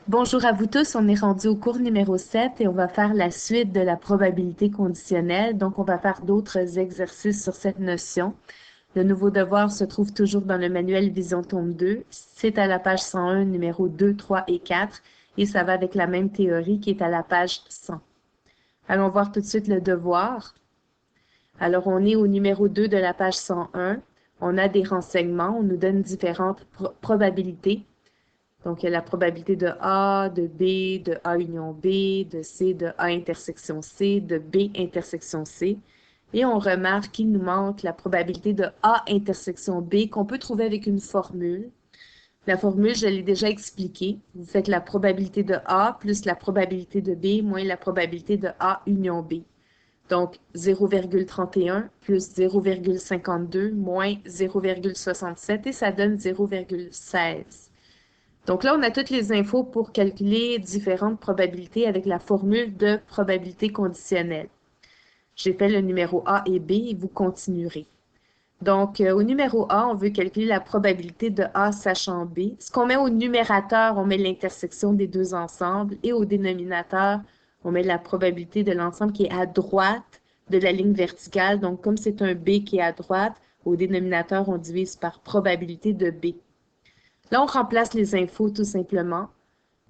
Bonjour à vous tous, on est rendu au cours numéro 7 et on va faire la suite de la probabilité conditionnelle. Donc, on va faire d'autres exercices sur cette notion. Le nouveau devoir se trouve toujours dans le manuel Vision Tome 2. C'est à la page 101, numéro 2, 3 et 4 et ça va avec la même théorie qui est à la page 100. Allons voir tout de suite le devoir. Alors, on est au numéro 2 de la page 101. On a des renseignements, on nous donne différentes probabilités. Donc, il y a la probabilité de A, de B, de A union B, de C, de A intersection C, de B intersection C. Et on remarque qu'il nous manque la probabilité de A intersection B qu'on peut trouver avec une formule. La formule, je l'ai déjà expliquée. Vous faites la probabilité de A plus la probabilité de B moins la probabilité de A union B. Donc, 0,31 plus 0,52 moins 0,67 et ça donne 0,16. Donc là, on a toutes les infos pour calculer différentes probabilités avec la formule de probabilité conditionnelle. J'ai fait le numéro A et B et vous continuerez. Donc, au numéro A, on veut calculer la probabilité de A sachant B. Ce qu'on met au numérateur, on met l'intersection des deux ensembles et au dénominateur, on met la probabilité de l'ensemble qui est à droite de la ligne verticale. Donc, comme c'est un B qui est à droite, au dénominateur, on divise par probabilité de B. Là, on remplace les infos tout simplement.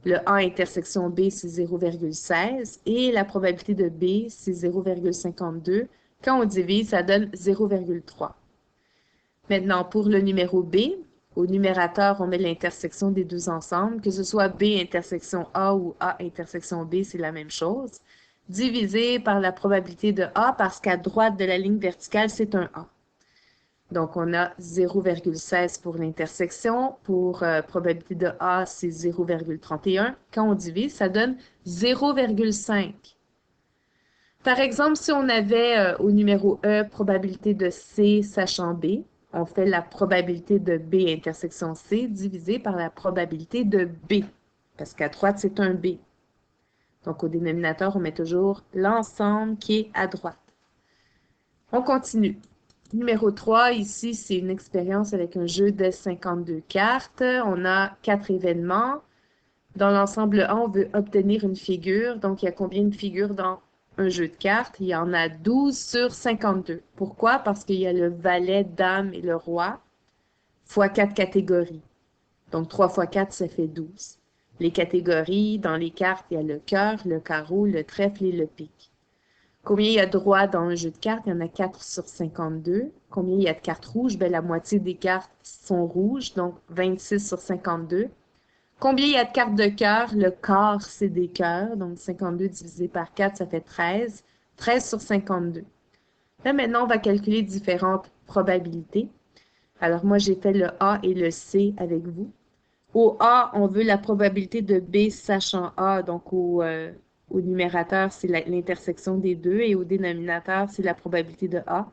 Le A intersection B, c'est 0,16 et la probabilité de B, c'est 0,52. Quand on divise, ça donne 0,3. Maintenant, pour le numéro B, au numérateur, on met l'intersection des deux ensembles, que ce soit B intersection A ou A intersection B, c'est la même chose, divisé par la probabilité de A parce qu'à droite de la ligne verticale, c'est un A. Donc, on a 0,16 pour l'intersection. Pour probabilité de A, c'est 0,31. Quand on divise, ça donne 0,5. Par exemple, si on avait au numéro E probabilité de C sachant B, on fait la probabilité de B intersection C divisée par la probabilité de B, parce qu'à droite, c'est un B. Donc, au dénominateur, on met toujours l'ensemble qui est à droite. On continue. Numéro 3, ici, c'est une expérience avec un jeu de 52 cartes. On a 4 événements. Dans l'ensemble A, on veut obtenir une figure. Donc, il y a combien de figures dans un jeu de cartes? Il y en a 12 sur 52. Pourquoi? Parce qu'il y a le valet, dame et le roi, fois 4 catégories. Donc, 3 fois 4, ça fait 12. Les catégories, dans les cartes, il y a le cœur, le carreau, le trèfle et le pique. Combien il y a de rois dans un jeu de cartes? Il y en a 4 sur 52. Combien il y a de cartes rouges? Ben, la moitié des cartes sont rouges, donc 26 sur 52. Combien il y a de cartes de cœur? Le quart, c'est des cœurs, donc 52 divisé par 4, ça fait 13. 13 sur 52. Là, maintenant, on va calculer différentes probabilités. Alors, moi, j'ai fait le A et le C avec vous. Au A, on veut la probabilité de B sachant A, donc au numérateur, c'est l'intersection des deux, et au dénominateur, c'est la probabilité de A.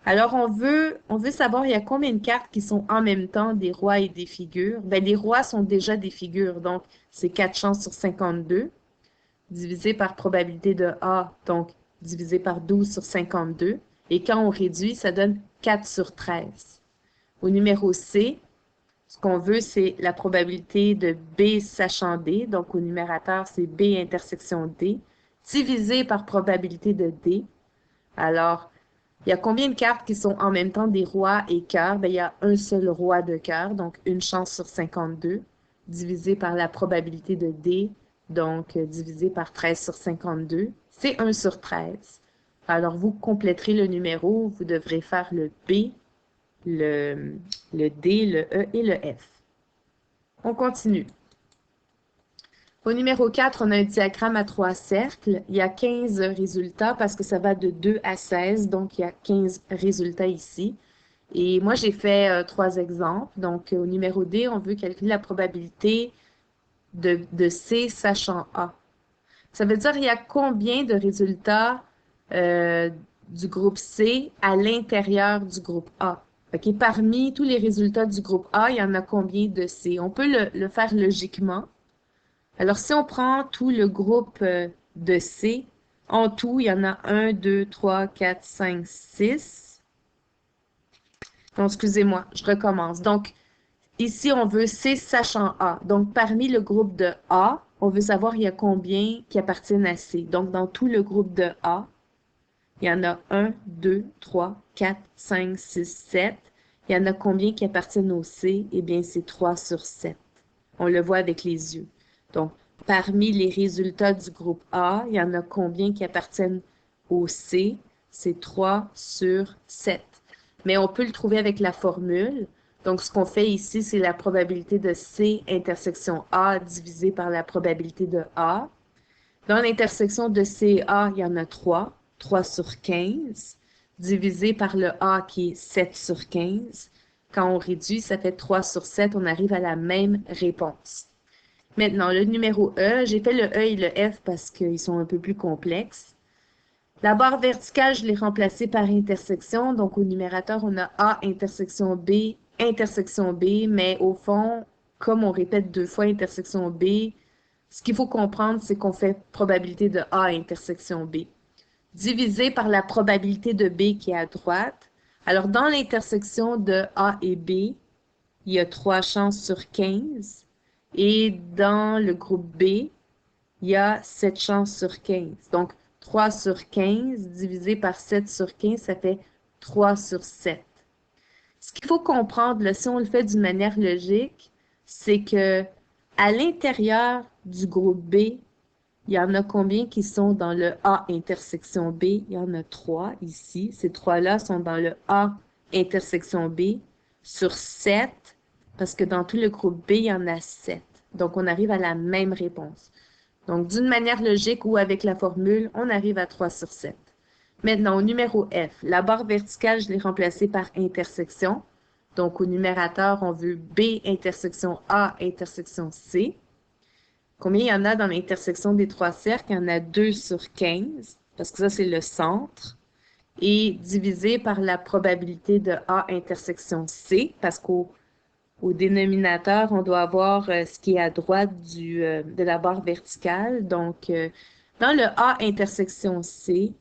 Alors, on veut savoir, il y a combien de cartes qui sont en même temps des rois et des figures. Ben, les rois sont déjà des figures, donc c'est 4 chances sur 52, divisé par probabilité de A, donc divisé par 12 sur 52. Et quand on réduit, ça donne 4 sur 13. Au numéro C, ce qu'on veut, c'est la probabilité de B sachant D. Donc, au numérateur, c'est B intersection D, divisé par probabilité de D. Alors, il y a combien de cartes qui sont en même temps des rois et cœurs? Ben, il y a un seul roi de cœur, donc une chance sur 52, divisé par la probabilité de D, donc divisé par 13 sur 52. C'est 1 sur 13. Alors, vous compléterez le numéro, vous devrez faire le B, le, le D, le E et le F. On continue. Au numéro 4, on a un diagramme à 3 cercles. Il y a 15 résultats parce que ça va de 2 à 16, donc il y a 15 résultats ici. Et moi, j'ai fait 3 exemples. Donc, au numéro D, on veut calculer la probabilité de C sachant A. Ça veut dire il y a combien de résultats euh, du groupe C à l'intérieur du groupe A. OK, parmi tous les résultats du groupe A, il y en a combien de C? On peut le faire logiquement. Alors, si on prend tout le groupe de C, en tout, il y en a 1, 2, 3, 4, 5, 6. Non, excusez-moi, je recommence. Donc, Ici, on veut C sachant A. Donc, parmi le groupe de A, on veut savoir il y a combien qui appartiennent à C. Donc, dans tout le groupe de A, il y en a 1, 2, 3, 4, 5, 6, 7. Il y en a combien qui appartiennent au C? Eh bien, c'est 3 sur 7. On le voit avec les yeux. Donc, parmi les résultats du groupe A, il y en a combien qui appartiennent au C? C'est 3 sur 7. Mais on peut le trouver avec la formule. Donc, ce qu'on fait ici, c'est la probabilité de C intersection A divisée par la probabilité de A. Dans l'intersection de C et A, il y en a 3. 3 sur 15, divisé par le A qui est 7 sur 15. Quand on réduit, ça fait 3 sur 7, on arrive à la même réponse. Maintenant, le numéro E, j'ai fait le E et le F parce qu'ils sont un peu plus complexes. La barre verticale, je l'ai remplacée par intersection. Donc, au numérateur, on a A intersection B, mais au fond, comme on répète 2 fois intersection B, ce qu'il faut comprendre, c'est qu'on fait probabilité de A intersection B, divisé par la probabilité de B qui est à droite. Alors, dans l'intersection de A et B, il y a 3 chances sur 15. Et dans le groupe B, il y a 7 chances sur 15. Donc, 3 sur 15 divisé par 7 sur 15, ça fait 3 sur 7. Ce qu'il faut comprendre, là, si on le fait d'une manière logique, c'est que à l'intérieur du groupe B, il y en a combien qui sont dans le A intersection B? Il y en a 3 ici. Ces 3-là sont dans le A intersection B sur 7, parce que dans tout le groupe B, il y en a 7. Donc, on arrive à la même réponse. Donc, d'une manière logique ou avec la formule, on arrive à 3 sur 7. Maintenant, au numéro F, la barre verticale, je l'ai remplacée par intersection. Donc, au numérateur, on veut B intersection A intersection C. Combien il y en a dans l'intersection des 3 cercles? Il y en a 2 sur 15, parce que ça, c'est le centre. Et divisé par la probabilité de A intersection C, parce qu'au dénominateur, on doit avoir ce qui est à droite de la barre verticale. Donc, dans le A intersection C,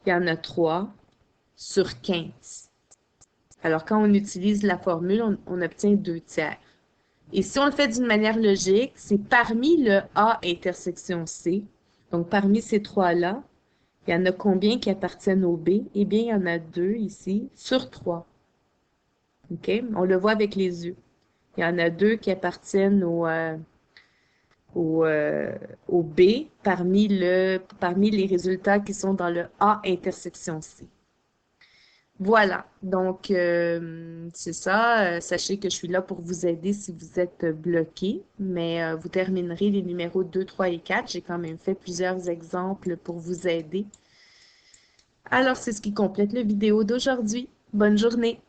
il y en a 3 sur 15. Alors, quand on utilise la formule, on obtient 2 tiers. Et si on le fait d'une manière logique, c'est parmi le A intersection C, donc parmi ces 3-là, il y en a combien qui appartiennent au B? Eh bien, il y en a 2 ici sur 3. OK? On le voit avec les yeux. Il y en a 2 qui appartiennent au, au B parmi les résultats qui sont dans le A intersection C. Voilà, donc c'est ça. Sachez que je suis là pour vous aider si vous êtes bloqué, mais vous terminerez les numéros 2, 3 et 4. J'ai quand même fait plusieurs exemples pour vous aider. Alors, c'est ce qui complète la vidéo d'aujourd'hui. Bonne journée!